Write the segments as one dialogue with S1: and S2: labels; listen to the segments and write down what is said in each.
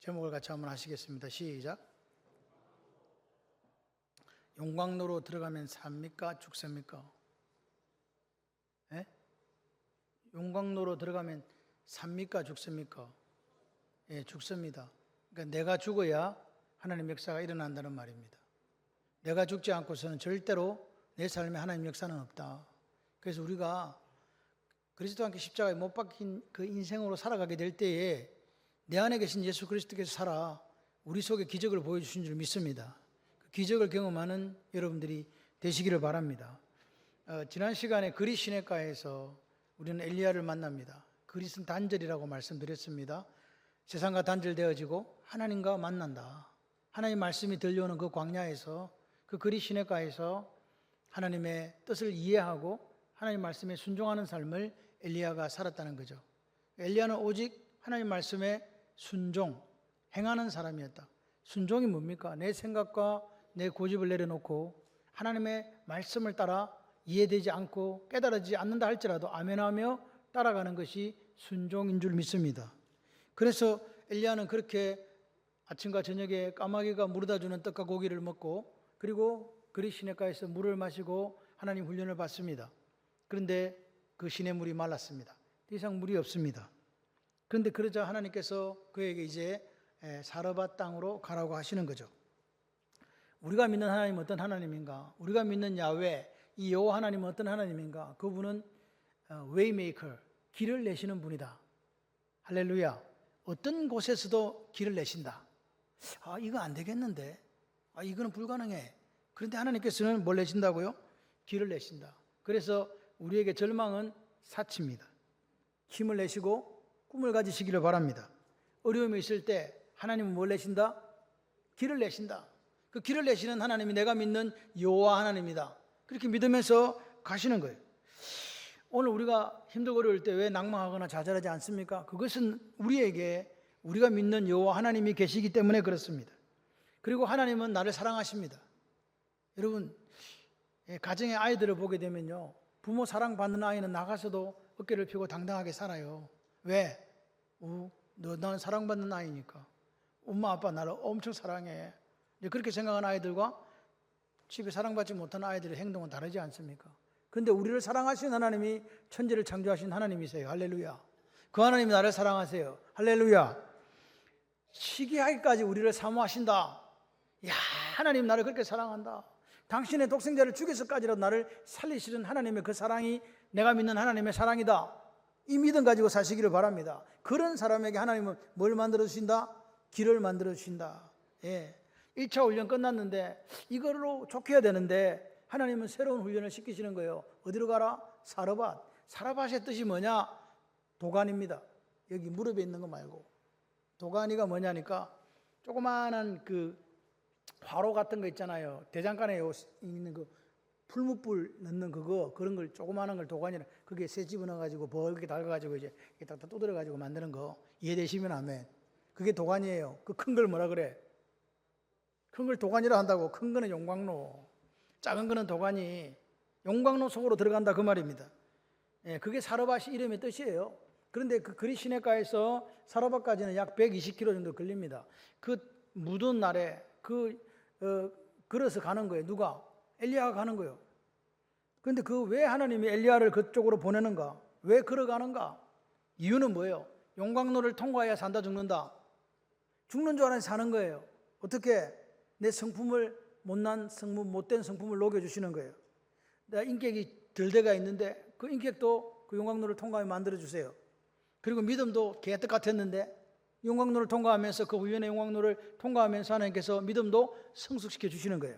S1: 제목을 같이 한번 하시겠습니다. 시작. 용광로로 들어가면 삽니까? 죽습니까? 예? 용광로로 들어가면 삽니까? 죽습니까? 예, 죽습니다. 그러니까 내가 죽어야 하나님 역사가 일어난다는 말입니다. 내가 죽지 않고서는 절대로 내 삶에 하나님 역사는 없다. 그래서 우리가 그리스도와 함께 십자가에 못 박힌 그 인생으로 살아가게 될 때에 내 안에 계신 예수 그리스도께서 살아 우리 속에 기적을 보여주신 줄 믿습니다. 그 기적을 경험하는 여러분들이 되시기를 바랍니다. 지난 시간에 그리 시내가에서 우리는 엘리야를 만납니다. 그리스는 단절이라고 말씀드렸습니다. 세상과 단절되어지고 하나님과 만난다. 하나님 말씀이 들려오는 그 광야에서 그 그리 시내가에서 하나님의 뜻을 이해하고 하나님 말씀에 순종하는 삶을 엘리야가 살았다는 거죠. 엘리야는 오직 하나님 말씀에 순종, 행하는 사람이었다. 순종이 뭡니까? 내 생각과 내 고집을 내려놓고 하나님의 말씀을 따라 이해되지 않고 깨달아지지 않는다 할지라도 아멘하며 따라가는 것이 순종인 줄 믿습니다. 그래서 엘리야는 그렇게 아침과 저녁에 까마귀가 물어다 주는 떡과 고기를 먹고 그리고 그리 시내가에서 물을 마시고 하나님 훈련을 받습니다. 그런데 그 시내물이 말랐습니다. 더 이상 물이 없습니다. 그런데 그러자 하나님께서 그에게 이제 사르밧 땅으로 가라고 하시는 거죠. 우리가 믿는 하나님은 어떤 하나님인가? 우리가 믿는 야훼, 이 여호와 하나님은 어떤 하나님인가? 그분은 웨이메이커, 길을 내시는 분이다. 할렐루야. 어떤 곳에서도 길을 내신다. 이거 안 되겠는데? 이거는 불가능해. 그런데 하나님께서는 뭘 내신다고요? 길을 내신다. 그래서 우리에게 절망은 사치입니다. 힘을 내시고 꿈을 가지시기를 바랍니다. 어려움이 있을 때 하나님은 뭘 내신다? 길을 내신다. 그 길을 내시는 하나님이 내가 믿는 여호와 하나님이다. 그렇게 믿으면서 가시는 거예요. 오늘 우리가 힘들고 어려울 때 왜 낭망하거나 좌절하지 않습니까? 그것은 우리에게 우리가 믿는 여호와 하나님이 계시기 때문에 그렇습니다. 그리고 하나님은 나를 사랑하십니다. 여러분, 가정의 아이들을 보게 되면요, 부모 사랑받는 아이는 나가서도 어깨를 펴고 당당하게 살아요. 왜? 나는 사랑받는 아이니까. 엄마 아빠 나를 엄청 사랑해. 그렇게 생각하는 아이들과 집에 사랑받지 못하는 아이들의 행동은 다르지 않습니까? 그런데 우리를 사랑하시는 하나님이 천지를 창조하신 하나님이세요. 할렐루야. 그 하나님이 나를 사랑하세요. 할렐루야. 시기하기까지 우리를 사모하신다. 하나님 나를 그렇게 사랑한다. 당신의 독생자를 죽여서까지라도 나를 살리시는 하나님의 그 사랑이 내가 믿는 하나님의 사랑이다. 이 믿음 가지고 사시기를 바랍니다. 그런 사람에게 하나님은 뭘 만들어주신다? 길을 만들어주신다. 1차 훈련 끝났는데 이걸로 족해야 되는데 하나님은 새로운 훈련을 시키시는 거예요. 어디로 가라? 사르밧. 사르밧의 뜻이 뭐냐? 도가니입니다. 여기 무릎에 있는 거 말고. 도가니가 뭐냐니까 조그마한 그 화로 같은 거 있잖아요. 대장간에 있는 그 풀무불 넣는 그런 걸 조그마한 걸 도가니라. 그게 새 집어넣어가지고 벌게 달가가지고 이제 딱딱 두드려가지고 만드는 거 이해되시면 아멘. 그게 도가니예요. 그 큰 걸 뭐라 그래? 큰 걸 도가니라 한다고. 큰 거는 용광로, 작은 거는 도가니. 용광로 속으로 들어간다 그 말입니다. 그게 사르밧이 이름의 뜻이에요. 그런데 그 그리 시내가에서 사르밧까지는 약 120km 정도 걸립니다. 그 묻은 날에 걸어서 가는 거예요. 누가? 엘리야가 가는 거예요. 그런데 왜 하나님이 엘리야를 그쪽으로 보내는가? 왜 걸어가는가? 이유는 뭐예요? 용광로를 통과해야 산다 죽는다. 죽는 줄 알아서 사는 거예요. 어떻게? 내 성품을 못된 성품을 녹여주시는 거예요. 내가 인격이 덜 돼가 있는데 그 인격도 그 용광로를 통과하면 만들어주세요. 그리고 믿음도 개떡 같았는데 용광로를 통과하면서 그 후연의 용광로를 통과하면서 하나님께서 믿음도 성숙시켜 주시는 거예요.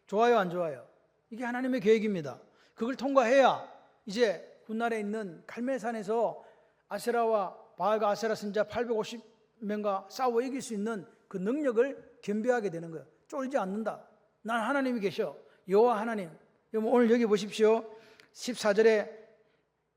S1: 좋아요, 안 좋아요? 이게 하나님의 계획입니다. 그걸 통과해야 이제 훗날에 있는 갈멜산에서 아세라와 바알과 아세라 선지자 850명과 싸워 이길 수 있는 그 능력을 겸비하게 되는 거예요. 쫄지 않는다. 난 하나님이 계셔. 여호와 하나님. 오늘 여기 보십시오. 14절에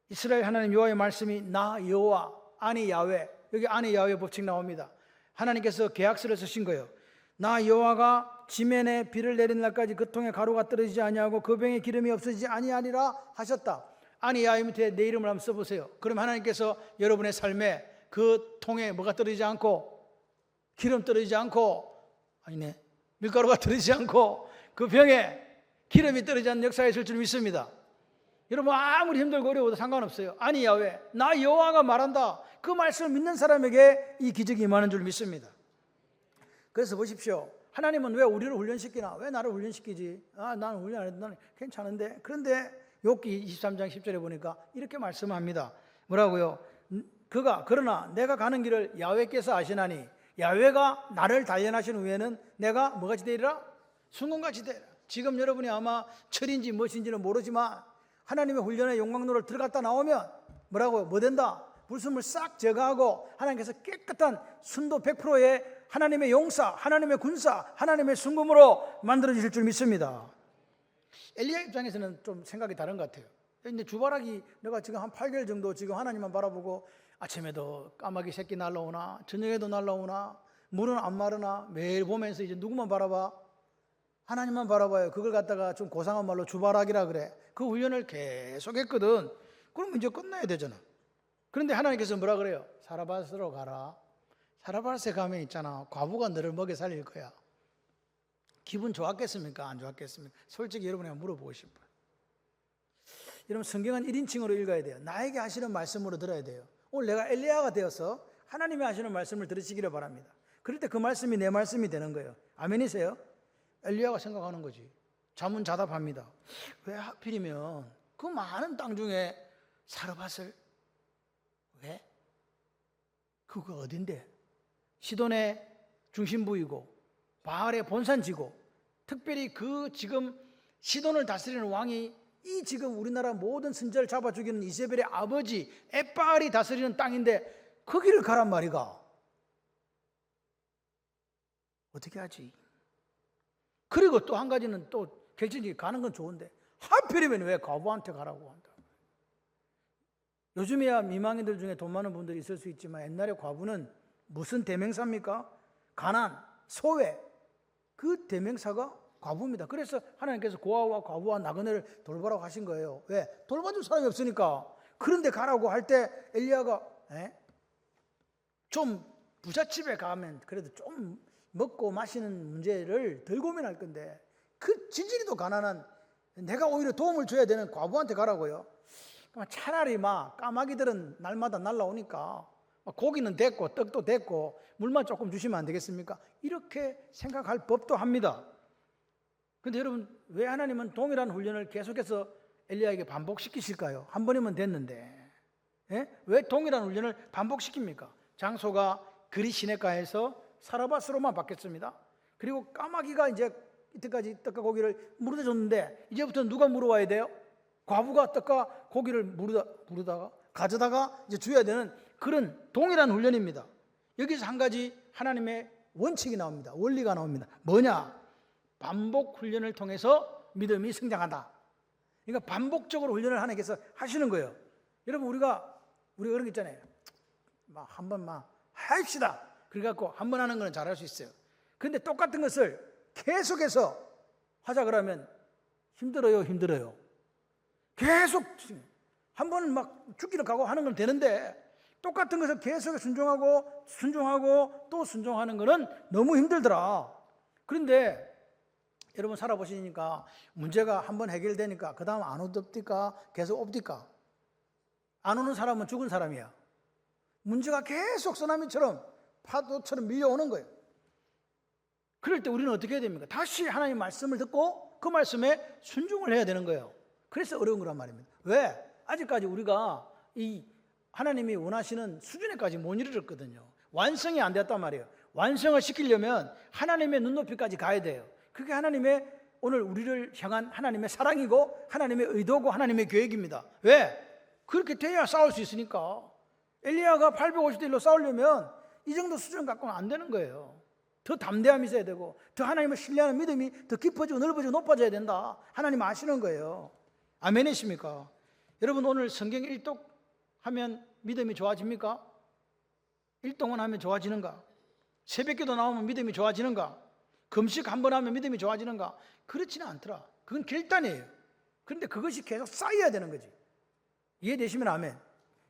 S1: 이스라엘 하나님 여호와의 말씀이 나 여호와 아니 야훼. 여기 아니 야훼 법칙 나옵니다. 하나님께서 계약서를 쓰신 거예요. 나 여호와가 지면에 비를 내리는 날까지 그 통에 가루가 떨어지지 아니하고 그 병에 기름이 없어지지 아니하리라 하셨다. 아니 야훼 밑에 내 이름을 한번 써보세요. 그럼 하나님께서 여러분의 삶에 그 통에 뭐가 떨어지지 않고 기름 떨어지지 않고, 아니네, 밀가루가 떨어지지 않고 그 병에 기름이 떨어지지 않는 역사가 있을 줄 믿습니다. 여러분 아무리 힘들고 어려워도 상관없어요. 아니 야훼, 나 여호와가 말한다. 그 말씀을 믿는 사람에게 이 기적이 임하는 줄 믿습니다. 그래서 보십시오. 하나님은 왜 우리를 훈련시키나? 왜 나를 훈련시키지? 나는 훈련 안 해도 나는 괜찮은데. 그런데 욥기 23장 10절에 보니까 이렇게 말씀합니다. 뭐라고요? 그러나 내가 가는 길을 야훼께서 아시나니 야훼가 나를 단련하신 후에는 내가 뭐같이 되리라? 순금같이 되리라. 지금 여러분이 아마 철인지 무엇인지는 모르지만 하나님의 훈련의 용광로를 들어갔다 나오면 뭐라고요? 뭐 된다? 불순물 싹 제거하고 하나님께서 깨끗한 순도 100%의 하나님의 용사, 하나님의 군사, 하나님의 순금으로 만들어주실 줄 믿습니다. 엘리야 입장에서는 좀 생각이 다른 것 같아요. 근데 주바라기 내가 지금 한 8개월 정도 지금 하나님만 바라보고 아침에도 까마귀 새끼 날라오나 저녁에도 날라오나 물은 안 마르나 매일 보면서 이제 누구만 바라봐? 하나님만 바라봐요. 그걸 갖다가 좀 고상한 말로 주바라기라 그래. 그 훈련을 계속 했거든. 그럼 이제 끝나야 되잖아. 그런데 하나님께서 뭐라 그래요? 사라밧으로 가라. 사라밧에 가면 있잖아, 과부가 너를 먹여 살릴 거야. 기분 좋았겠습니까? 안 좋았겠습니까? 솔직히 여러분에게 물어보고 싶어요. 여러분 성경은 1인칭으로 읽어야 돼요. 나에게 하시는 말씀으로 들어야 돼요. 오늘 내가 엘리야가 되어서 하나님이 하시는 말씀을 들으시기를 바랍니다. 그럴 때 그 말씀이 내 말씀이 되는 거예요. 아멘이세요? 엘리야가 생각하는 거지. 자문자답합니다. 왜 하필이면 그 많은 땅 중에 사르밧을 왜? 그거 어딘데? 시돈의 중심부이고 바알의 본산지고 특별히 그 지금 시돈을 다스리는 왕이 이 지금 우리나라 모든 선지자를 잡아 죽이는 이세벨의 아버지 엣바알이 다스리는 땅인데 거기를 가란 말이가. 어떻게 하지? 그리고 또 한 가지는 또 결정적이 가는 건 좋은데 하필이면 왜 과부한테 가라고 한다. 요즘에야 미망인들 중에 돈 많은 분들이 있을 수 있지만 옛날에 과부는 무슨 대명사입니까? 가난, 소외, 그 대명사가 과부입니다. 그래서 하나님께서 고아와 과부와 나그네를 돌보라고 하신 거예요. 왜? 돌봐줄 사람이 없으니까. 그런데 가라고 할 때 엘리야가 좀 부잣집에 가면 그래도 좀 먹고 마시는 문제를 덜 고민할 건데 그 진실이도 가난한 내가 오히려 도움을 줘야 되는 과부한테 가라고요. 차라리 막 까마귀들은 날마다 날라오니까 고기는 됐고 떡도 됐고 물만 조금 주시면 안 되겠습니까? 이렇게 생각할 법도 합니다. 그런데 여러분 왜 하나님은 동일한 훈련을 계속해서 엘리야에게 반복시키실까요? 한 번이면 됐는데 왜 동일한 훈련을 반복시킵니까? 장소가 그리 시내가에서 사라밧으로만 바뀌었습니다. 그리고 까마귀가 이제 이때까지 떡과 고기를 무르다줬는데 이제부터 누가 물어와야 돼요? 과부가 떡과 고기를 무르다가 가져다가 이제 줘야 되는 그런 동일한 훈련입니다. 여기서 한 가지 하나님의 원칙이 나옵니다. 원리가 나옵니다. 뭐냐? 반복 훈련을 통해서 믿음이 성장한다. 그러니까 반복적으로 훈련을 하나님께서 하시는 거예요. 여러분 우리가 그런 거 있잖아요. 한 번만 합시다. 그래갖고 한 번 하는 거는 잘할 수 있어요. 그런데 똑같은 것을 계속해서 하자 그러면 힘들어요. 계속 한 번은 막 죽기를 각오하는 건 되는데 똑같은 것을 계속 순종하고 또 순종하는 거는 너무 힘들더라. 그런데 여러분 살아보시니까 문제가 한 번 해결되니까 그 다음 안 오덥디까 계속 옵디까? 안 오는 사람은 죽은 사람이야. 문제가 계속 쓰나미처럼 파도처럼 밀려오는 거예요. 그럴 때 우리는 어떻게 해야 됩니까? 다시 하나님의 말씀을 듣고 그 말씀에 순종을 해야 되는 거예요. 그래서 어려운 거란 말입니다. 왜? 아직까지 우리가 이 하나님이 원하시는 수준에까지 못 이르렀거든요. 완성이 안 됐단 말이에요. 완성을 시키려면 하나님의 눈높이까지 가야 돼요. 그게 하나님의 오늘 우리를 향한 하나님의 사랑이고 하나님의 의도고 하나님의 계획입니다. 왜? 그렇게 돼야 싸울 수 있으니까. 엘리야가 850대 1로 싸우려면 이 정도 수준 갖고는 안 되는 거예요. 더 담대함이 있어야 되고 더 하나님을 신뢰하는 믿음이 더 깊어지고 넓어지고 높아져야 된다. 하나님 아시는 거예요. 아멘이십니까? 여러분 오늘 성경 일독 하면 믿음이 좋아집니까? 일동원 하면 좋아지는가? 새벽기도 나오면 믿음이 좋아지는가? 금식 한 번 하면 믿음이 좋아지는가? 그렇지는 않더라. 그건 결단이에요. 그런데 그것이 계속 쌓여야 되는 거지. 이해되시면 아멘.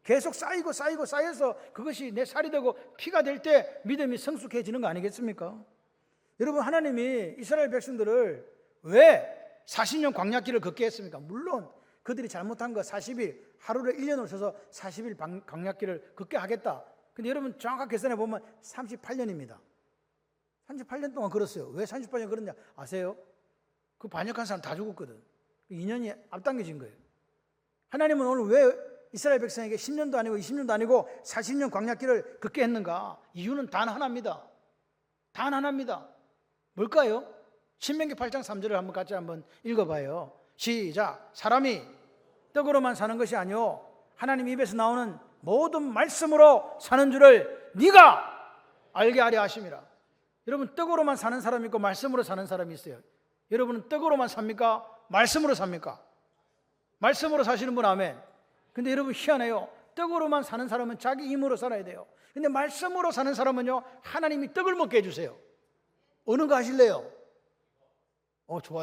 S1: 계속 쌓여서 그것이 내 살이 되고 피가 될 때 믿음이 성숙해지는 거 아니겠습니까? 여러분, 하나님이 이스라엘 백성들을 왜 40년 광야길을 걷게 했습니까? 물론 그들이 잘못한 거 40일, 하루를 1년으로 써서 40일 광야길을 걷게 하겠다. 근데 여러분 정확하게 계산해 보면 38년입니다. 38년 동안 걸었어요. 왜 38년 걸었냐 아세요? 그 반역한 사람 다 죽었거든. 2년이 앞당겨진 거예요. 하나님은 오늘 왜 이스라엘 백성에게 10년도 아니고 20년도 아니고 40년 광야길을 걷게 했는가? 이유는 단 하나입니다. 단 하나입니다. 뭘까요? 신명기 8장 3절을 같이 한번 읽어봐요. 시작. 사람이 떡으로만 사는 것이 아니오 하나님 입에서 나오는 모든 말씀으로 사는 줄을 네가 알게 하려 하심이라. 여러분, 떡으로만 사는 사람이 있고 말씀으로 사는 사람이 있어요. 여러분은 떡으로만 삽니까? 말씀으로 삽니까? 말씀으로 사시는 분 아멘. 근데 여러분 희한해요. 떡으로만 사는 사람은 자기 힘으로 살아야 돼요. 근데 말씀으로 사는 사람은요, 하나님이 떡을 먹게 해주세요. 어느 거 하실래요?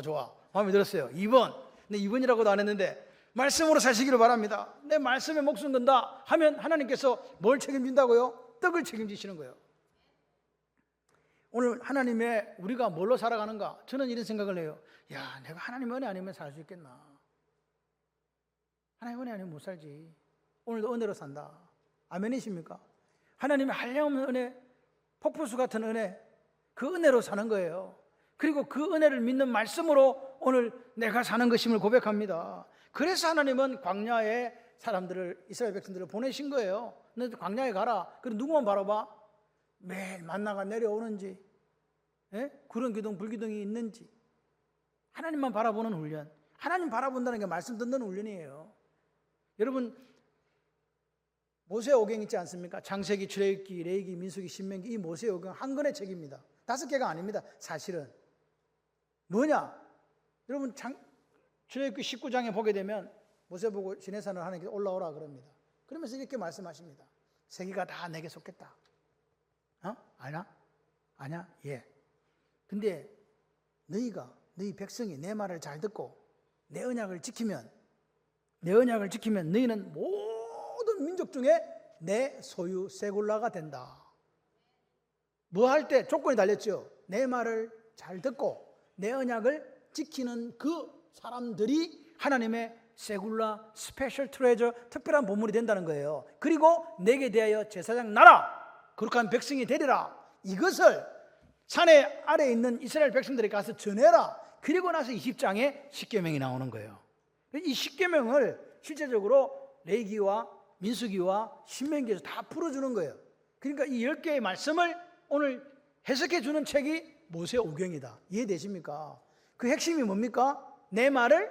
S1: 좋아. 마음에 들었어요. 2번. 근데 2번이라고도 안 했는데 말씀으로 사시기를 바랍니다. 내 말씀에 목숨 건다 하면 하나님께서 뭘 책임진다고요? 떡을 책임지시는 거예요. 오늘 하나님의 우리가 뭘로 살아가는가? 저는 이런 생각을 해요. 야, 내가 하나님 은혜 아니면 살 수 있겠나? 하나님 은혜 아니면 못 살지. 오늘도 은혜로 산다. 아멘이십니까? 하나님의 한량없는 은혜, 폭포수 같은 은혜, 그 은혜로 사는 거예요. 그리고 그 은혜를 믿는 말씀으로 오늘 내가 사는 것임을 고백합니다. 그래서 하나님은 광야에 사람들을, 이스라엘 백성들을 보내신 거예요. 너희들 광야에 가라. 그럼 누구만 바라봐? 매일 만나가 내려오는지, 구름 기둥 불기둥이 있는지, 하나님만 바라보는 훈련. 하나님 바라본다는 게 말씀 듣는 훈련이에요. 여러분, 모세오경 있지 않습니까? 창세기, 출애굽기, 레위기, 민수기, 신명기, 이 모세오경 한 권의 책입니다. 5개가 아닙니다. 사실은 뭐냐? 여러분, 출애굽기 19장에 보게 되면 모세 보고 시내산을 하나님께 올라오라 그럽니다. 그러면서 이렇게 말씀하십니다. 세계가 다 내게 속겠다. 아냐? 예. 근데 너희 백성이 내 말을 잘 듣고 내 언약을 지키면 너희는 모든 민족 중에 내 소유 세굴라가 된다. 뭐 할 때 조건이 달렸죠. 내 말을 잘 듣고 내 언약을 지키는 그 사람들이 하나님의 세굴라, 스페셜 트레저, 특별한 보물이 된다는 거예요. 그리고 내게 대하여 제사장 나라, 거룩한 백성이 되리라. 이것을 산에 아래에 있는 이스라엘 백성들에게 가서 전해라. 그리고 나서 20장에 십계명이 나오는 거예요. 이 십계명을 실제적으로 레위기와 민수기와 신명기에서 다 풀어주는 거예요. 그러니까 이 10개의 말씀을 오늘 해석해 주는 책이 모세오경이다. 이해되십니까? 그 핵심이 뭡니까? 내 말을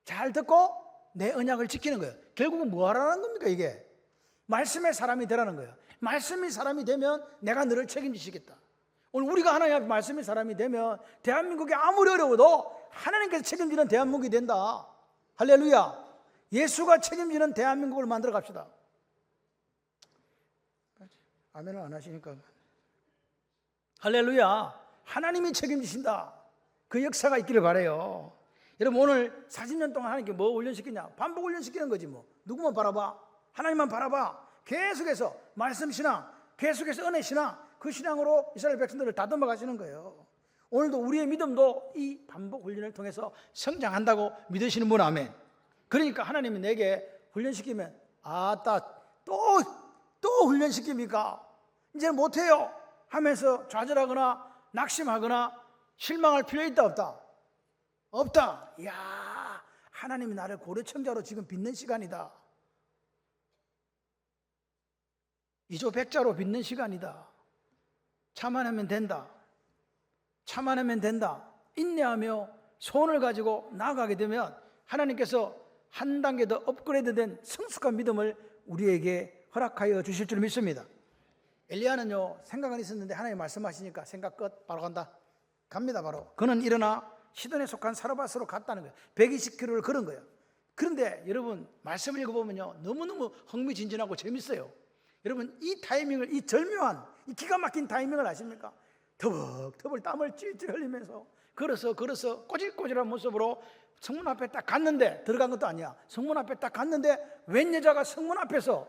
S1: 잘 듣고 내 언약을 지키는 거예요. 결국은 뭐 하라는 겁니까? 이게 말씀의 사람이 되라는 거예요. 말씀이 사람이 되면 내가 너를 책임지시겠다. 오늘 우리가 하나님 앞에 말씀의 사람이 되면 대한민국이 아무리 어려워도 하나님께서 책임지는 대한민국이 된다. 할렐루야. 예수가 책임지는 대한민국을 만들어 갑시다. 아멘을 안 하시니까. 할렐루야. 하나님이 책임지신다. 그 역사가 있기를 바라요. 여러분, 오늘 40년 동안 하나님께 뭐 훈련시키냐? 반복 훈련시키는 거지 뭐. 누구만 바라봐? 하나님만 바라봐. 계속해서 말씀 신앙, 계속해서 은혜 신앙, 그 신앙으로 이스라엘 백성들을 다듬어 가시는 거예요. 오늘도 우리의 믿음도 이 반복 훈련을 통해서 성장한다고 믿으시는 분 아멘. 그러니까 하나님이 내게 훈련시키면 또 훈련시킵니까? 이제 못해요 하면서 좌절하거나 낙심하거나 실망할 필요 있다 없다? 없다. 이야, 하나님이 나를 고려청자로 지금 빚는 시간이다. 이조백자로 빚는 시간이다. 참아내면 된다. 인내하며 소원을 가지고 나아가게 되면 하나님께서 한 단계 더 업그레이드된 성숙한 믿음을 우리에게 허락하여 주실 줄 믿습니다. 엘리야는요, 생각은 있었는데 하나님 말씀하시니까 생각 끝, 바로 갑니다. 바로 그는 일어나 시돈에 속한 사르밧으로 갔다는 거예요. 120km를 걸은 거예요. 그런데 여러분, 말씀을 읽어보면요, 너무너무 흥미진진하고 재밌어요. 여러분, 이 타이밍을, 이 절묘한, 이 기가 막힌 타이밍을 아십니까? 터벅터벅 땀을 찔찔 흘리면서 걸어서 꼬질꼬질한 모습으로 성문 앞에 딱 갔는데, 들어간 것도 아니야. 성문 앞에 딱 갔는데 웬 여자가 성문 앞에서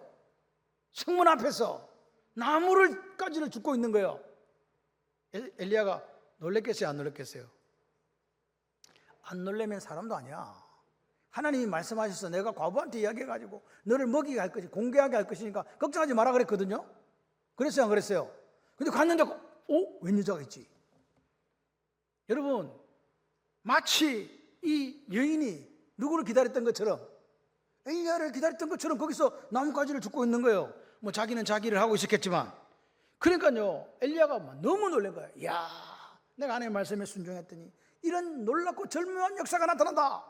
S1: 나무를까지를 줍고 있는 거예요. 엘리야가 놀랬겠어요, 안 놀랬겠어요? 안 놀래면 사람도 아니야. 하나님이 말씀하셔서 내가 과부한테 이야기해가지고 너를 먹이게 할 것이, 공개하게 할 것이니까 걱정하지 마라 그랬거든요. 그랬어요, 안 그랬어요? 근데 갔는데 웬 여자가 있지? 여러분, 마치 이 여인이 누구를 기다렸던 것처럼, 엘리야를 기다렸던 것처럼 거기서 나뭇가지를 줍고 있는 거예요. 뭐 자기는 자기를 하고 있었겠지만. 그러니까요, 엘리야가 너무 놀란 거예요. 이야, 내가 하나님의 말씀에 순종했더니 이런 놀랍고 절묘한 역사가 나타난다.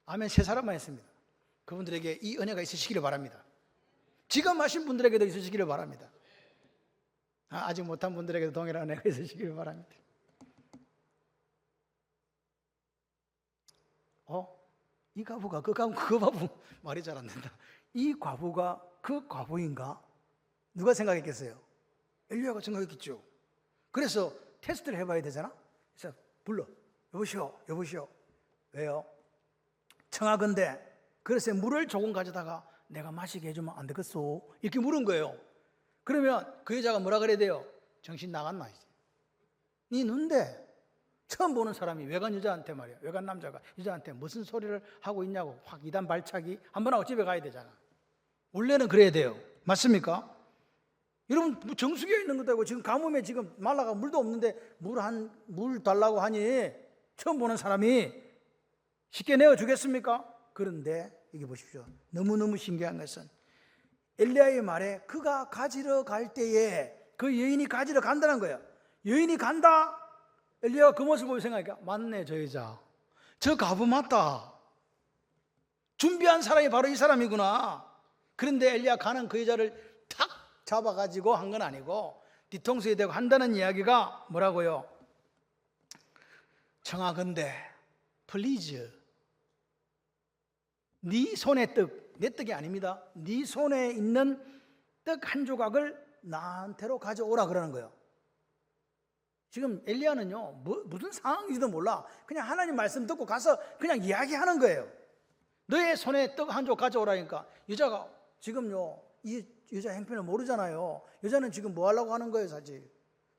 S1: 아멘. 세 사람만 했습니다. 그분들에게 이 은혜가 있으시기를 바랍니다. 지금 하신 분들에게도 있으시기를 바랍니다. 아직 못한 분들에게도 동일한 은혜가 있으시기를 바랍니다. 이 과부가 그 과부 말이 잘 안 된다. 이 과부가 그 과부인가? 누가 생각했겠어요? 엘리야가 생각했겠죠. 그래서 테스트를 해봐야 되잖아. 그래서 불러. 여보시오. 왜요? 청하건대 그래서 물을 조금 가져다가 내가 마시게 해주면 안 되겠소? 이렇게 물은 거예요. 그러면 그 여자가 뭐라 그래야 돼요? 정신 나갔나 이제. 네 눈데 처음 보는 사람이 외간 여자한테 말이야, 외간 남자가 여자한테 무슨 소리를 하고 있냐고 확 이단 발차기 한번 하고 집에 가야 되잖아. 원래는 그래야 돼요. 맞습니까? 여러분, 정수기에 있는 것도 아니고 지금 가뭄에 지금 말라가 물도 없는데 물 달라고 하니 처음 보는 사람이 쉽게 내어주겠습니까? 그런데 이게 보십시오. 너무너무 신기한 것은 엘리야의 말에 그가 가지러 갈 때에 그 여인이 가지러 간다는 거예요. 여인이 간다. 엘리야가 그 모습을 보고 생각하니까 맞네, 저 여자. 저 과부 맞다. 준비한 사람이 바로 이 사람이구나. 그런데 엘리야 가는 그 여자를 탁 잡아가지고 한 건 아니고 뒤통수에 대고 한다는 이야기가 뭐라고요? 청하건대 플리즈 네 손의 떡, 내 떡이 아닙니다. 네 손에 있는 떡 한 조각을 나한테로 가져오라 그러는 거예요. 지금 엘리야는요, 무슨 상황인지도 몰라. 그냥 하나님 말씀 듣고 가서 그냥 이야기하는 거예요. 너의 손에 떡 한 조각 가져오라니까. 여자가 지금요, 이 여자 행편을 모르잖아요. 여자는 지금 뭐 하려고 하는 거예요, 사실.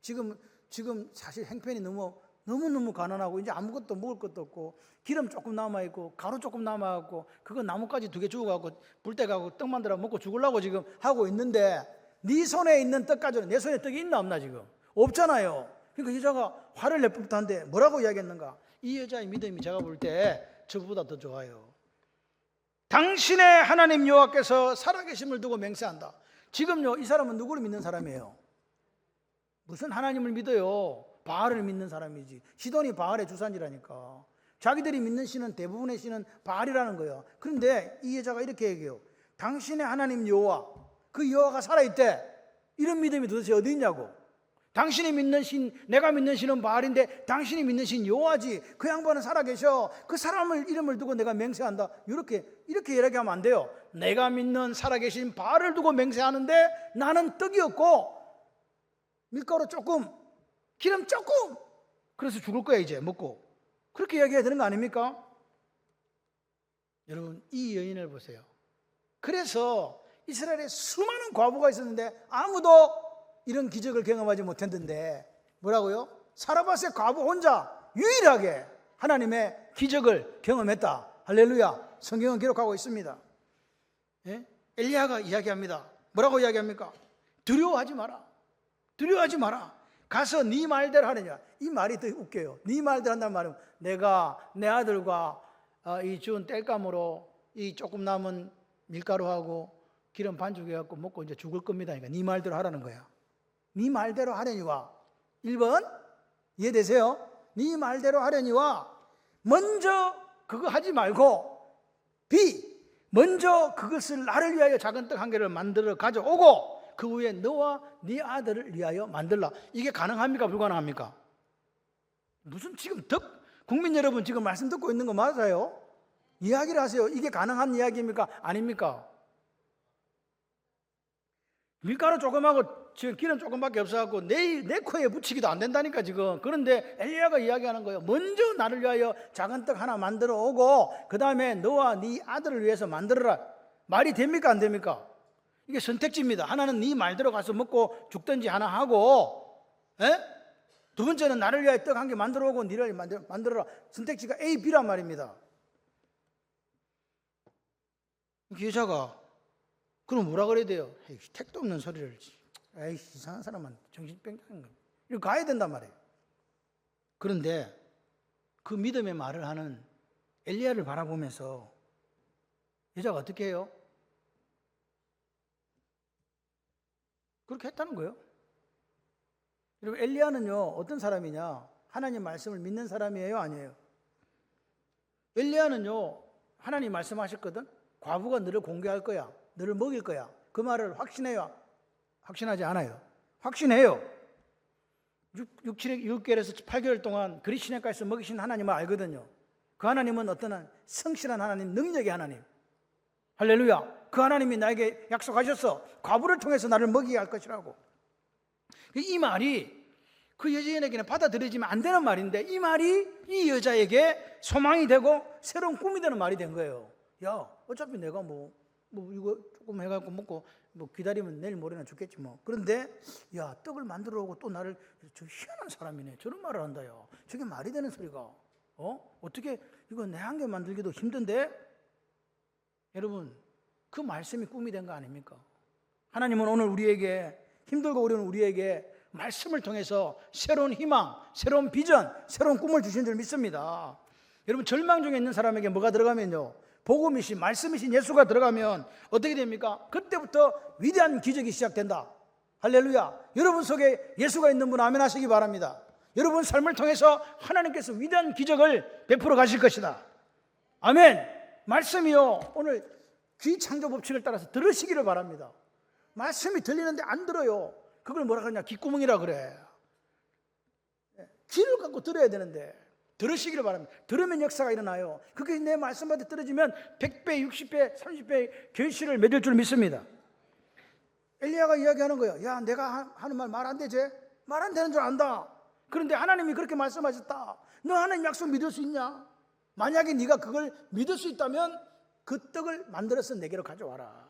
S1: 지금 사실 행편이 너무 가난하고 이제 아무것도 먹을 것도 없고 기름 조금 남아있고 가루 조금 남아있고 그거 나뭇가지 2개 주워가고 불때 가고 떡 만들어 먹고 죽으려고 지금 하고 있는데 네 손에 있는 떡 가져라. 내 손에 떡이 있나 없나 지금? 없잖아요. 그러니까 여자가 화를 낼 법도 한데 뭐라고 이야기했는가? 이 여자의 믿음이 제가 볼 때 저보다 더 좋아요. 당신의 하나님 여호와께서 살아계심을 두고 맹세한다. 지금요, 이 사람은 누구를 믿는 사람이에요? 무슨 하나님을 믿어요? 바알을 믿는 사람이지. 시돈이 바알의 주산지라니까. 자기들이 믿는 신은, 대부분의 신은 바알이라는 거예요. 그런데 이 여자가 이렇게 얘기해요. 당신의 하나님 여호와, 그 여호와가 살아있대. 이런 믿음이 도대체 어디 있냐고. 당신이 믿는 신, 내가 믿는 신은 바알인데 당신이 믿는 신 여호와지. 그 양반은 살아계셔. 그 사람을 이름을 두고 내가 맹세한다. 이렇게 이야기하면 안 돼요. 내가 믿는 살아계신 바알을 두고 맹세하는데 나는 떡이 없고 밀가루 조금, 기름 조금, 그래서 죽을 거야 이제 먹고. 그렇게 이야기해야 되는 거 아닙니까? 여러분, 이 여인을 보세요. 그래서 이스라엘에 수많은 과부가 있었는데 아무도 이런 기적을 경험하지 못했는데 뭐라고요? 사라밧의 과부 혼자 유일하게 하나님의 기적을 경험했다. 할렐루야. 성경은 기록하고 있습니다. 예? 엘리야가 이야기합니다. 뭐라고 이야기합니까? 두려워하지 마라. 두려워하지 마라. 가서 네 말대로 하느냐. 이 말이 더 웃겨요. 네 말대로 한다는 말은 내가 내 아들과 이 주운 땔감으로 이 조금 남은 밀가루하고 기름 반죽해갖고 먹고 이제 죽을 겁니다. 그러니까 네 말대로 하라는 거야. 네 말대로 하려니와 1번 이해되세요? 네 말대로 하려니와 먼저 그거 하지 말고 B 먼저 그것을 나를 위하여 작은 떡 한 개를 만들어 가져오고 그 후에 너와 네 아들을 위하여 만들라. 이게 가능합니까? 불가능합니까? 무슨 지금 국민 여러분 지금 말씀 듣고 있는 거 맞아요? 이야기를 하세요. 이게 가능한 이야기입니까? 아닙니까? 밀가루 조금하고 지금 기름 조금밖에 없어갖고 내 코에 붙이기도 안 된다니까 지금. 그런데 엘리야가 이야기하는 거예요. 먼저 나를 위하여 작은 떡 하나 만들어 오고 그 다음에 너와 네 아들을 위해서 만들어라. 말이 됩니까 안 됩니까? 이게 선택지입니다. 하나는 네 말대로 가서 먹고 죽든지 하나 하고, 두 번째는 나를 위하여 떡 한 개 만들어 오고 니를 만들어라. 선택지가 A, B란 말입니다. 그 여자가 그럼 뭐라 그래야 돼요? 에이, 택도 없는 소리를. 에이, 이상한 사람은 정신병자인 거예요. 이거 가야 된단 말이에요. 그런데 그 믿음의 말을 하는 엘리야를 바라보면서 여자가 어떻게 해요? 그렇게 했다는 거예요. 여러분, 엘리야는요 어떤 사람이냐? 하나님 말씀을 믿는 사람이에요, 아니에요? 엘리야는요 하나님 말씀하셨거든. 과부가 너를 공개할 거야, 너를 먹일 거야. 그 말을 확신해요, 확신하지 않아요? 확신해요. 6개월에서 8개월 동안 그리 시내가에서 먹이신 하나님을 알거든요. 그 하나님은 어떤 성실한 하나님, 능력의 하나님. 할렐루야. 그 하나님이 나에게 약속하셨어. 과부를 통해서 나를 먹이게 할 것이라고. 이 말이 그 여자에게는 받아들여지면 안 되는 말인데, 이 말이 이 여자에게 소망이 되고 새로운 꿈이 되는 말이 된 거예요. 야, 어차피 내가 뭐 이거 조금 해갖고 먹고 뭐 기다리면 내일 모레나 죽겠지 뭐. 그런데 야, 떡을 만들어 오고 또 나를, 저 희한한 사람이네, 저런 말을 한다요. 저게 말이 되는 소리가. 어떻게 이거 내 한 개 만들기도 힘든데. 여러분, 그 말씀이 꿈이 된 거 아닙니까? 하나님은 오늘 우리에게, 힘들고 어려운 우리에게 말씀을 통해서 새로운 희망, 새로운 비전, 새로운 꿈을 주신 줄 믿습니다. 여러분, 절망 중에 있는 사람에게 뭐가 들어가면요, 복음이신, 말씀이신 예수가 들어가면 어떻게 됩니까? 그때부터 위대한 기적이 시작된다. 할렐루야. 여러분 속에 예수가 있는 분 아멘 하시기 바랍니다. 여러분 삶을 통해서 하나님께서 위대한 기적을 베풀어 가실 것이다. 아멘. 말씀이요, 오늘 귀 창조 법칙을 따라서 들으시기를 바랍니다. 말씀이 들리는데 안 들어요. 그걸 뭐라 그러냐, 귓구멍이라 그래. 귀를 갖고 들어야 되는데 들으시기를 바랍니다. 들으면 역사가 일어나요. 그게 내 말씀한테 떨어지면 100배, 60배, 30배 결실을 맺을 줄 믿습니다. 엘리야가 이야기하는 거예요. 야, 내가 하는 말 안 되지? 말 안 되는 줄 안다. 그런데 하나님이 그렇게 말씀하셨다. 너 하나님 약속 믿을 수 있냐? 만약에 네가 그걸 믿을 수 있다면 그 떡을 만들어서 내게로 가져와라.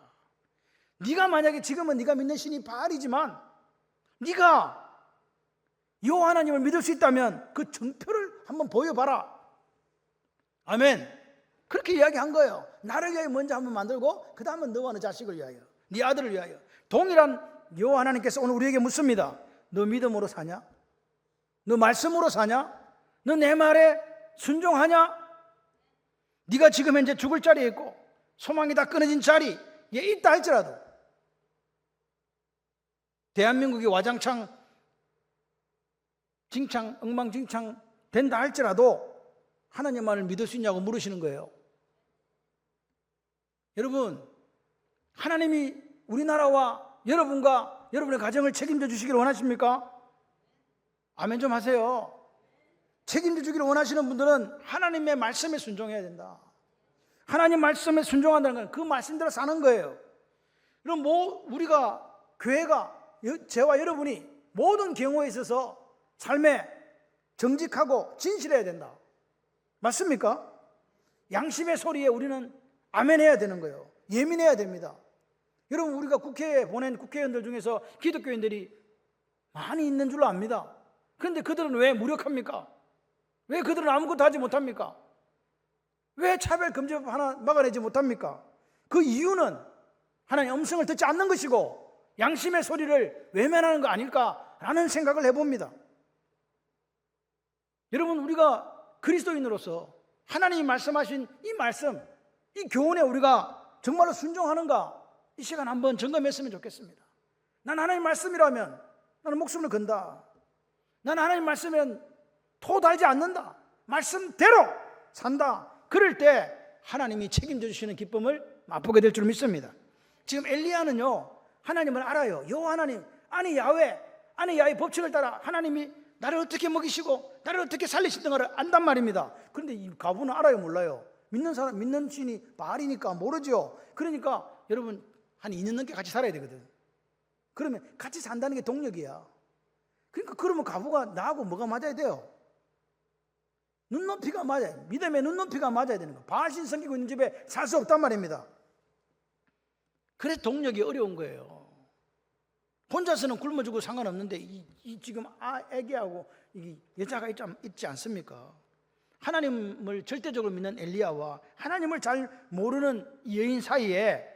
S1: 네가 만약에 지금은 네가 믿는 신이 바알이지만 네가 여호와 하나님을 믿을 수 있다면 그 증표를 한번 보여봐라. 아멘. 그렇게 이야기한 거예요. 나를 위하여 먼저 한번 만들고 그 다음은 너와 너 자식을 위하여, 네 아들을 위하여. 동일한 여호와 하나님께서 오늘 우리에게 묻습니다. 너 믿음으로 사냐? 너 말씀으로 사냐? 너 내 말에 순종하냐? 네가 지금 현재 죽을 자리에 있고 소망이 다 끊어진 자리에 있다 할지라도, 대한민국이 와장창 엉망진창 된다 할지라도 하나님 말을 믿을 수 있냐고 물으시는 거예요. 여러분, 하나님이 우리나라와 여러분과 여러분의 가정을 책임져 주시기를 원하십니까? 아멘 좀 하세요. 책임져 주기를 원하시는 분들은 하나님의 말씀에 순종해야 된다. 하나님 말씀에 순종한다는 건 그 말씀대로 사는 거예요. 그럼 우리가, 교회가, 저와 여러분이 모든 경우에 있어서 삶에 정직하고 진실해야 된다. 맞습니까? 양심의 소리에 우리는 아멘 해야 되는 거예요. 예민해야 됩니다. 여러분, 우리가 국회에 보낸 국회의원들 중에서 기독교인들이 많이 있는 줄로 압니다. 그런데 그들은 왜 무력합니까? 왜 그들은 아무것도 하지 못합니까? 왜 차별금지법 하나 막아내지 못합니까? 그 이유는 하나님의 음성을 듣지 않는 것이고 양심의 소리를 외면하는 거 아닐까라는 생각을 해봅니다. 여러분, 우리가 그리스도인으로서 하나님이 말씀하신 이 말씀, 이 교훈에 우리가 정말로 순종하는가, 이 시간 한번 점검했으면 좋겠습니다. 난 하나님 말씀이라면 나는 목숨을 건다. 난 하나님 말씀은 토 달지 않는다. 말씀대로 산다. 그럴 때 하나님이 책임져 주시는 기쁨을 맛보게 될 줄 믿습니다. 지금 엘리야는요, 하나님을 알아요. 여호와 하나님, 아니 야훼 법칙을 따라 하나님이 나를 어떻게 먹이시고 나를 어떻게 살리시는 걸 안단 말입니다. 그런데 이 과부는 알아요, 몰라요? 믿는 신이 바알이니까 모르죠. 그러니까 여러분, 한 2년 넘게 같이 살아야 되거든. 그러면 같이 산다는 게 동력이야. 그러니까 그러면 과부가 나하고 뭐가 맞아야 돼요? 눈높이가 맞아요. 믿음의 눈높이가 맞아야 되는 거. 바알신 섬기고 있는 집에 살 수 없단 말입니다. 그래서 동력이 어려운 거예요. 혼자서는 굶어 죽고 상관없는데 지금 애기하고 이 여자가 있지 않습니까? 하나님을 절대적으로 믿는 엘리야와 하나님을 잘 모르는 이 여인 사이에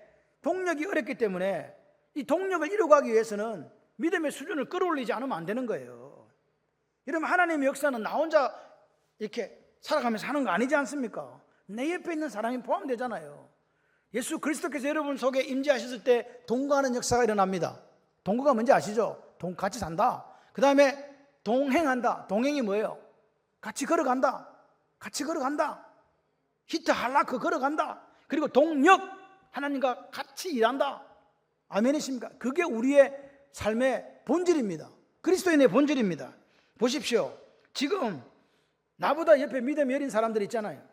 S1: 동력이 어렵기 때문에 이 동력을 이루고 위해서는 믿음의 수준을 끌어올리지 않으면 안 되는 거예요. 여러분, 하나님의 역사는 나 혼자 이렇게 살아가면서 하는 거 아니지 않습니까? 내 옆에 있는 사람이 포함되잖아요. 예수 그리스도께서 여러분 속에 임재하셨을 때 동거하는 역사가 일어납니다. 동거가 뭔지 아시죠? 같이 산다. 그 다음에 동행한다. 동행이 뭐예요? 같이 걸어간다. 같이 걸어간다. 히트 할라크 걸어간다. 그리고 동력, 하나님과 같이 일한다. 아멘이십니까? 그게 우리의 삶의 본질입니다. 그리스도인의 본질입니다. 보십시오. 지금 나보다 옆에 믿음이 어린 사람들 있잖아요.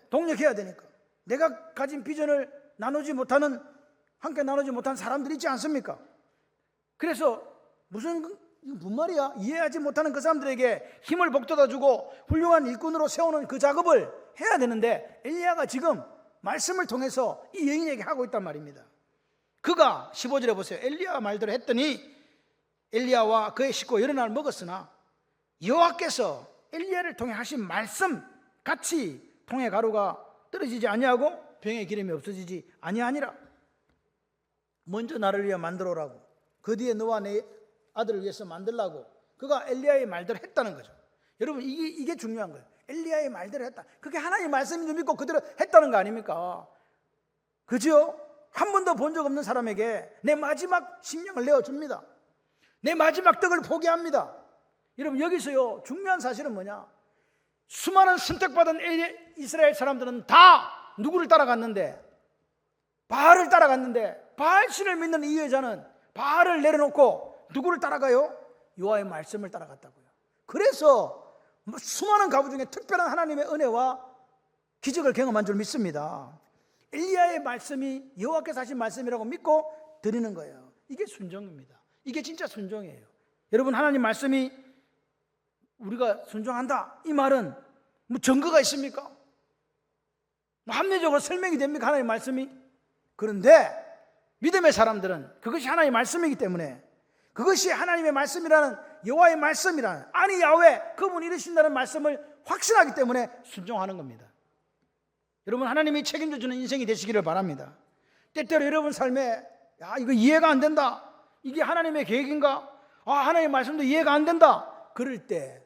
S1: 동력해야 되니까. 내가 가진 비전을 함께 나누지 못한 사람들 있지 않습니까? 그래서 무슨 말이야? 이해하지 못하는 그 사람들에게 힘을 북돋아주고 훌륭한 일꾼으로 세우는 그 작업을 해야 되는데, 엘리야가 지금 말씀을 통해서 이 여인에게 하고 있단 말입니다. 그가 15절에 보세요. 엘리야가 말대로 했더니 엘리야와 그의 식구 여러 날 먹었으나 여호와께서 엘리야를 통해 하신 말씀 같이 통에 가루가 떨어지지 아니하고 병에 기름이 없어지지 아니하니라. 먼저 나를 위해 만들어 오라고, 그 뒤에 너와 내 아들을 위해서 만들라고 그가 엘리야의 말대로 했다는 거죠. 여러분, 이게 중요한 거예요. 엘리야의 말대로 했다. 그게 하나님의 말씀인 줄 믿고 그대로 했다는 거 아닙니까? 그죠? 한 번도 본 적 없는 사람에게 내 마지막 심령을 내어줍니다. 내 마지막 떡을 포기합니다. 여러분, 여기서요 중요한 사실은 뭐냐? 수많은 선택받은 이스라엘 사람들은 다 누구를 따라갔는데? 바알을 따라갔는데, 바알신을 믿는 이 여자는 바알을 내려놓고 누구를 따라가요? 여호와의 말씀을 따라갔다고요. 그래서 수많은 가부 중에 특별한 하나님의 은혜와 기적을 경험한 줄 믿습니다. 엘리야의 말씀이 여호와께서 하신 말씀이라고 믿고 드리는 거예요. 이게 순종입니다. 이게 진짜 순종이에요. 여러분, 하나님 말씀이 우리가 순종한다, 이 말은 뭐 증거가 있습니까? 뭐 합리적으로 설명이 됩니까? 하나님의 말씀이? 그런데 믿음의 사람들은 그것이 하나님의 말씀이기 때문에, 그것이 하나님의 말씀이라는, 여호와의 말씀이라는, 아니 야훼 그분이 이르신다는 말씀을 확신하기 때문에 순종하는 겁니다. 여러분, 하나님이 책임져 주는 인생이 되시기를 바랍니다. 때때로 여러분 삶에 이거 이해가 안 된다, 이게 하나님의 계획인가, 하나님의 말씀도 이해가 안 된다, 그럴 때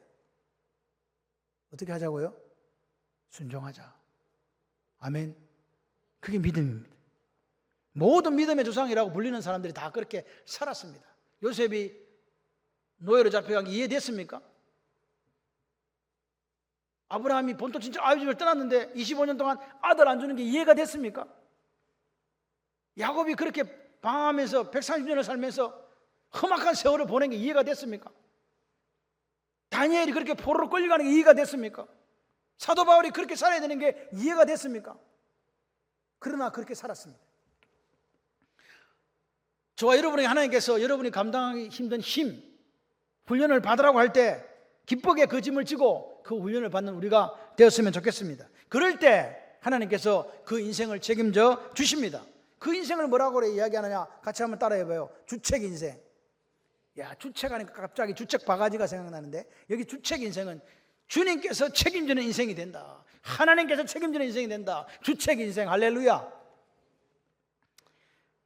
S1: 어떻게 하자고요? 순종하자. 아멘. 그게 믿음입니다. 모든 믿음의 조상이라고 불리는 사람들이 다 그렇게 살았습니다. 요셉이 노예로 잡혀간 게 이해됐습니까? 아브라함이 본토 친척 아비집을 떠났는데 25년 동안 아들 안 주는 게 이해가 됐습니까? 야곱이 그렇게 방황하면서 130년을 살면서 험악한 세월을 보낸 게 이해가 됐습니까? 다니엘이 그렇게 포로로 끌려가는 게 이해가 됐습니까? 사도 바울이 그렇게 살아야 되는 게 이해가 됐습니까? 그러나 그렇게 살았습니다. 저와 여러분에게 하나님께서 여러분이 감당하기 힘든 훈련을 받으라고 할 때 기쁘게 그 짐을 지고 그 훈련을 받는 우리가 되었으면 좋겠습니다. 그럴 때 하나님께서 그 인생을 책임져 주십니다. 그 인생을 뭐라고 이야기하느냐, 같이 한번 따라해봐요. 주책 인생. 주책하니까 갑자기 주책 바가지가 생각나는데, 여기 주책 인생은 주님께서 책임지는 인생이 된다. 하나님께서 책임지는 인생이 된다. 주책 인생. 할렐루야.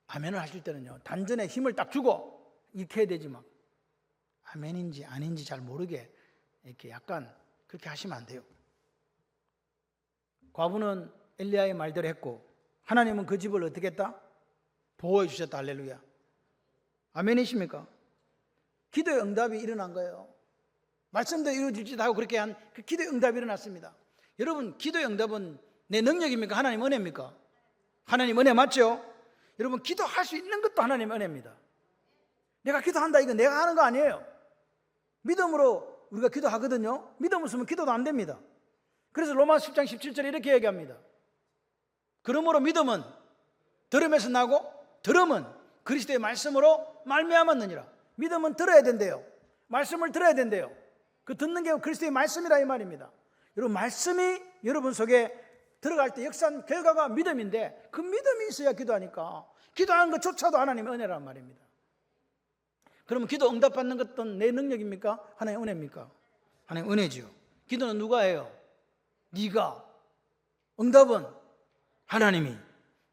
S1: 아멘을 하실 때는요, 단전에 힘을 딱 주고 이렇게 해야 되지, 막 아멘인지 아닌지 잘 모르게 이렇게 약간 그렇게 하시면 안 돼요. 과부는 엘리야의 말대로 했고, 하나님은 그 집을 어떻게 했다? 보호해 주셨다. 할렐루야. 아멘이십니까? 기도의 응답이 일어난 거예요. 말씀도 이루어질지도 하고 그렇게 한 그 기도의 응답이 일어났습니다. 여러분, 기도의 응답은 내 능력입니까? 하나님 은혜입니까? 하나님 은혜 맞죠? 여러분, 기도할 수 있는 것도 하나님 은혜입니다. 내가 기도한다, 이거 내가 하는 거 아니에요. 믿음으로 우리가 기도하거든요. 믿음 없으면 기도도 안 됩니다. 그래서 로마서 10장 17절에 이렇게 얘기합니다. 그러므로 믿음은 들음에서 나고, 들음은 그리스도의 말씀으로 말미암았느니라. 믿음은 들어야 된대요. 말씀을 들어야 된대요. 그 듣는 게 그리스도의 말씀이라 이 말입니다. 여러분, 말씀이 여러분 속에 들어갈 때 역사한 결과가 믿음인데, 그 믿음이 있어야 기도하니까 기도하는 것조차도 하나님의 은혜란 말입니다. 그러면 기도 응답받는 것은 내 능력입니까? 하나님의 은혜입니까? 하나님의 은혜지요. 기도는 누가 해요? 네가. 응답은 하나님이.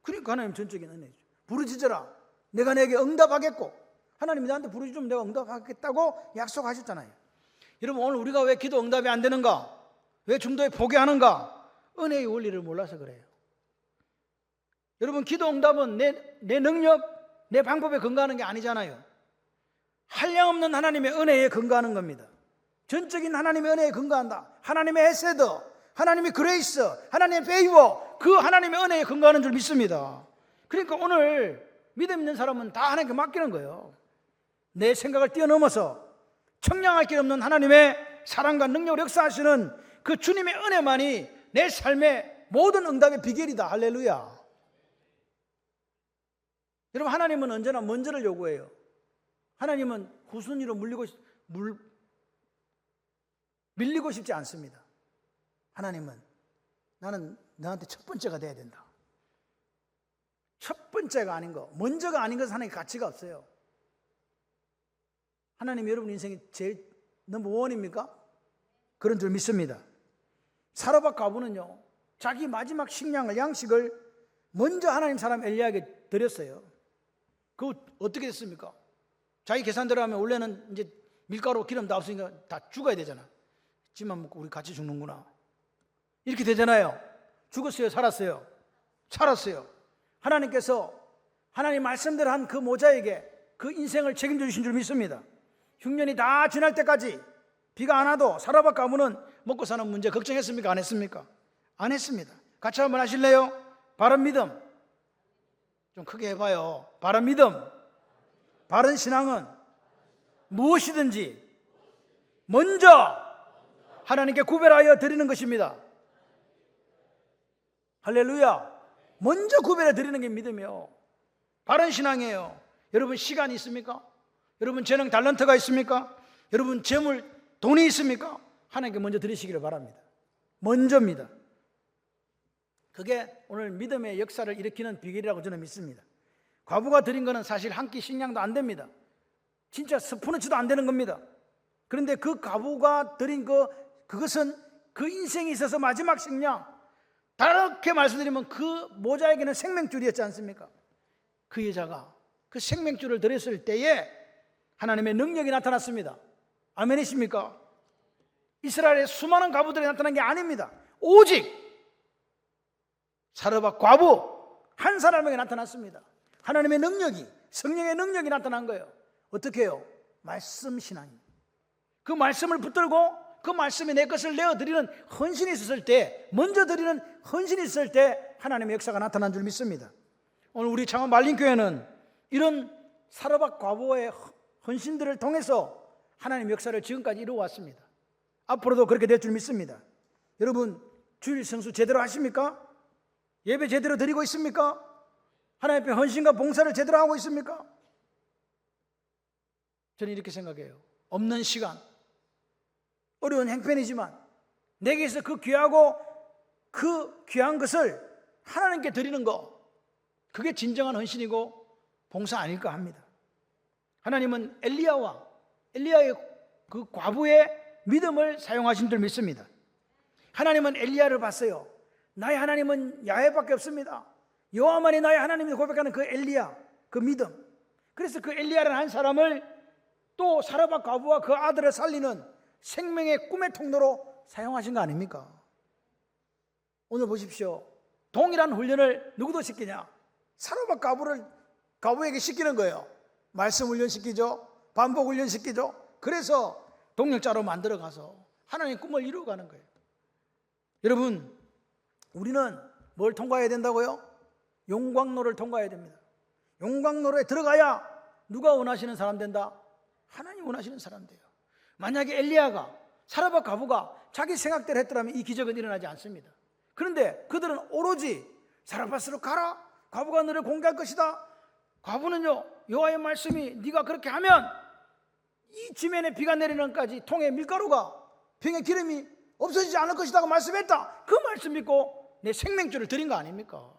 S1: 그러니까 하나님 전적인 은혜죠. 부르짖어라, 내가 내게 응답하겠고. 하나님이 나한테 부르짖으면 내가 응답하겠다고 약속하셨잖아요. 여러분, 오늘 우리가 왜 기도 응답이 안 되는가? 왜 중도에 포기하는가? 은혜의 원리를 몰라서 그래요. 여러분, 기도 응답은 내 능력, 내 방법에 근거하는 게 아니잖아요. 한량없는 하나님의 은혜에 근거하는 겁니다. 전적인 하나님의 은혜에 근거한다. 하나님의 헤세드, 하나님의 그레이스, 하나님의 페이버, 그 하나님의 은혜에 근거하는 줄 믿습니다. 그러니까 오늘 믿음 있는 사람은 다 하나님께 맡기는 거예요. 내 생각을 뛰어넘어서 청량할 길 없는 하나님의 사랑과 능력을 역사하시는 그 주님의 은혜만이 내 삶의 모든 응답의 비결이다. 할렐루야. 여러분, 하나님은 언제나 먼저를 요구해요. 하나님은 후순위로 밀리고 싶지 않습니다. 하나님은 나는 너한테 첫 번째가 돼야 된다. 첫 번째가 아닌 거, 먼저가 아닌 것은 하나님의 가치가 없어요. 하나님 여러분 인생이 제일 넘버 원입니까? 그런 줄 믿습니다. 사르밧 과부는요, 자기 마지막 식량을, 양식을 먼저 하나님 사람 엘리야에게 드렸어요. 그거 어떻게 됐습니까? 자기 계산대로 하면 원래는 이제 밀가루 기름 다 없으니까 다 죽어야 되잖아. 집만 먹고 우리 같이 죽는구나, 이렇게 되잖아요. 죽었어요? 살았어요? 살았어요. 하나님께서 하나님 말씀대로 한 그 모자에게 그 인생을 책임져 주신 줄 믿습니다. 흉년이 다 지날 때까지 비가 안 와도 사르밧 가문은 먹고 사는 문제 걱정했습니까? 안 했습니까? 안 했습니다. 같이 한번 하실래요? 바른 믿음. 좀 크게 해봐요. 바른 믿음. 바른 신앙은 무엇이든지 먼저 하나님께 구별하여 드리는 것입니다. 할렐루야. 먼저 구별해 드리는 게 믿음이요, 바른 신앙이에요. 여러분, 시간이 있습니까? 여러분, 재능 탤런트가 있습니까? 여러분, 재물, 돈이 있습니까? 하나님께 먼저 드리시기를 바랍니다. 먼저입니다. 그게 오늘 믿음의 역사를 일으키는 비결이라고 저는 믿습니다. 과부가 드린 거는 사실 한 끼 식량도 안 됩니다. 진짜 스푸너치도 안 되는 겁니다. 그런데 그 과부가 드린 그것은 그 인생에 있어서 마지막 식량, 다르게 말씀드리면 그 모자에게는 생명줄이었지 않습니까? 그 여자가 그 생명줄을 드렸을 때에 하나님의 능력이 나타났습니다. 아멘이십니까? 이스라엘의 수많은 과부들이 나타난 게 아닙니다. 오직 사르밧 과부 한 사람에게 나타났습니다. 하나님의 능력이, 성령의 능력이 나타난 거예요. 어떻게 해요? 말씀 신앙입니다. 그 말씀을 붙들고 그 말씀에 내 것을 내어드리는 헌신이 있었을 때, 먼저 드리는 헌신이 있을 때 하나님의 역사가 나타난 줄 믿습니다. 오늘 우리 창원 말린교회는 이런 사르밧 과부의 헌신들을 통해서 하나님의 역사를 지금까지 이루어왔습니다. 앞으로도 그렇게 될 줄 믿습니다. 여러분, 주일 성수 제대로 하십니까? 예배 제대로 드리고 있습니까? 하나님 앞에 헌신과 봉사를 제대로 하고 있습니까? 저는 이렇게 생각해요. 없는 시간, 어려운 행편이지만 내게 있어 그 귀하고 그 귀한 것을 하나님께 드리는 것, 그게 진정한 헌신이고 봉사 아닐까 합니다. 하나님은 엘리야의 그 과부의 믿음을 사용하신 줄 믿습니다. 하나님은 엘리야를 봤어요. 나의 하나님은 야훼밖에 없습니다. 여호와만이 나의 하나님이 고백하는 그 엘리야, 그 믿음. 그래서 그 엘리야라는 한 사람을 또 사르밧 과부와 그 아들을 살리는 생명의 꿈의 통로로 사용하신 거 아닙니까? 오늘 보십시오. 동일한 훈련을 누구도 시키냐? 사르밧 과부에게 시키는 거예요. 말씀 훈련 시키죠. 반복 훈련 시키죠. 그래서 동력자로 만들어 가서 하나님의 꿈을 이루어가는 거예요. 여러분, 우리는 뭘 통과해야 된다고요? 용광로를 통과해야 됩니다. 용광로에 들어가야 누가 원하시는 사람 된다? 하나님 원하시는 사람 돼요. 만약에 엘리야가, 사르밧 과부가 자기 생각대로 했더라면 이 기적은 일어나지 않습니다. 그런데 그들은 오로지 사르밧으로 가라, 과부가 너를 공개할 것이다, 과부는요, 여호와의 말씀이 네가 그렇게 하면 이 지면에 비가 내리는까지 통에 밀가루가 병에 기름이 없어지지 않을 것이라고 말씀했다. 그 말씀 믿고 내 생명줄을 드린 거 아닙니까?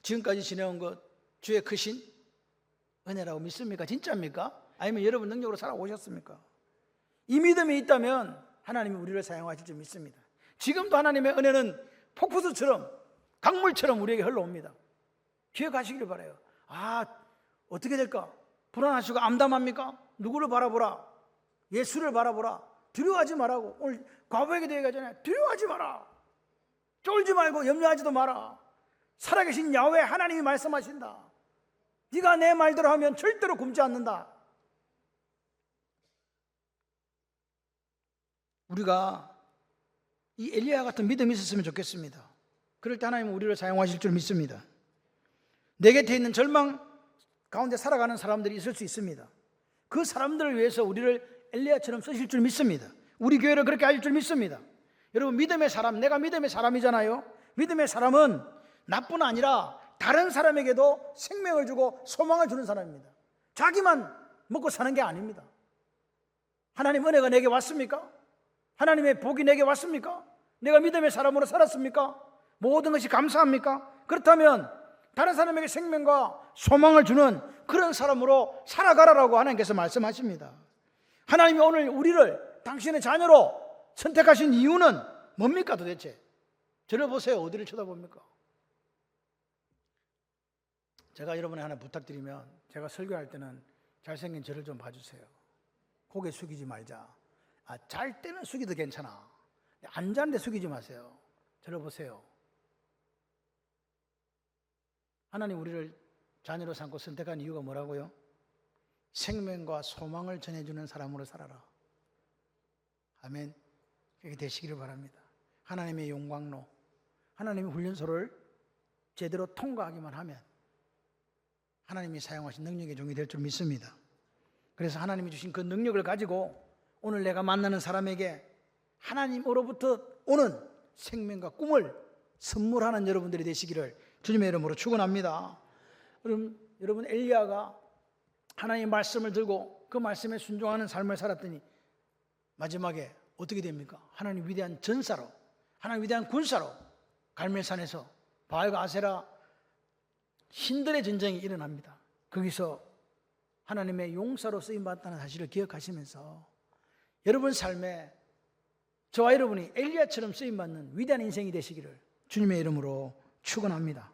S1: 지금까지 지내온 것 주의 크신 은혜라고 믿습니까? 진짜입니까? 아니면 여러분 능력으로 살아오셨습니까? 이 믿음이 있다면 하나님이 우리를 사용하실 줄 믿습니다. 지금도 하나님의 은혜는 폭포수처럼 강물처럼 우리에게 흘러옵니다. 기억하시길 바라요. 어떻게 될까? 불안하시고 암담합니까? 누구를 바라보라? 예수를 바라보라. 두려워하지 말라고. 오늘 과부에게도 얘기하잖아요. 두려워하지 마라. 쫄지 말고 염려하지도 마라. 살아계신 야훼 하나님이 말씀하신다. 네가 내 말대로 하면 절대로 굶지 않는다. 우리가 이 엘리야 같은 믿음이 있었으면 좋겠습니다. 그럴 때 하나님은 우리를 사용하실 줄 믿습니다. 내 곁에 있는 절망 가운데 살아가는 사람들이 있을 수 있습니다. 그 사람들을 위해서 우리를 엘리야처럼 쓰실 줄 믿습니다. 우리 교회를 그렇게 하실 줄 믿습니다. 여러분, 믿음의 사람, 내가 믿음의 사람이잖아요. 믿음의 사람은 나뿐 아니라 다른 사람에게도 생명을 주고 소망을 주는 사람입니다. 자기만 먹고 사는 게 아닙니다. 하나님 은혜가 내게 왔습니까? 하나님의 복이 내게 왔습니까? 내가 믿음의 사람으로 살았습니까? 모든 것이 감사합니까? 그렇다면 다른 사람에게 생명과 소망을 주는 그런 사람으로 살아가라라고 하나님께서 말씀하십니다. 하나님이 오늘 우리를 당신의 자녀로 선택하신 이유는 뭡니까 도대체? 저를 보세요. 어디를 쳐다봅니까? 제가 여러분에 하나 부탁드리면, 제가 설교할 때는 잘생긴 저를 좀 봐주세요. 고개 숙이지 말자. 잘 때는 숙이도 괜찮아. 안 자는데 숙이지 마세요. 저를 보세요. 하나님 우리를 자녀로 삼고 선택한 이유가 뭐라고요? 생명과 소망을 전해주는 사람으로 살아라. 아멘. 그렇게 되시기를 바랍니다. 하나님의 용광로, 하나님의 훈련소를 제대로 통과하기만 하면 하나님이 사용하신 능력의 종이 될 줄 믿습니다. 그래서 하나님이 주신 그 능력을 가지고 오늘 내가 만나는 사람에게 하나님으로부터 오는 생명과 꿈을 선물하는 여러분들이 되시기를 주님의 이름으로 축원합니다. 여러분 엘리야가 하나님의 말씀을 들고 그 말씀에 순종하는 삶을 살았더니 마지막에 어떻게 됩니까? 하나님 위대한 전사로, 하나님 위대한 군사로 갈멜산에서 바알과 아세라 신들의 전쟁이 일어납니다. 거기서 하나님의 용사로 쓰임받았다는 사실을 기억하시면서 여러분 삶에 저와 여러분이 엘리야처럼 쓰임받는 위대한 인생이 되시기를 주님의 이름으로 축원합니다.